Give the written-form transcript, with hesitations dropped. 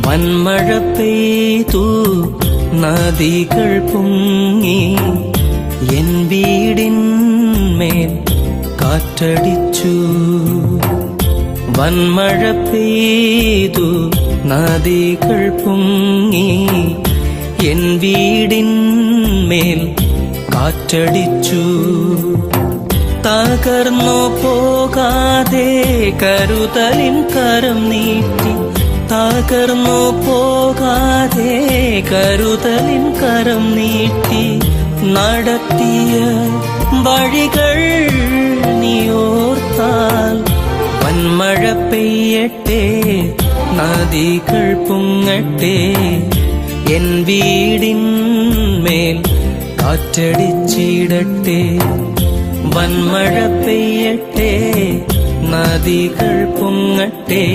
വന്മഴ പെയ്തു നദികൾ പൊങ്ങി എൻ വീടിന്മേൽ കാറ്റടിച്ചു. വന്മഴ പെയ്തു നദികൾ പൊങ്ങി എൻ വീടിന്മേൽ കാറ്റടിച്ചു. തകർന്നു പോകാതെ കരുതലിൻ കരം നീട്ടി, തകർന്നു പോകാതെ കരുതലിൻ കരം നീട്ടി, നടത്തിയ വഴികൾ നീ ഓർത്താൽ. വന്മഴ പെയ്യട്ടെ, നദികൾ പൊങ്ങട്ടെ, എൻ വീടിന്മേൽ കാറ്റടിച്ചിടട്ടെ. വന്മഴ പെയ്യട്ടെ, നദികൾ പൊങ്ങട്ടെ,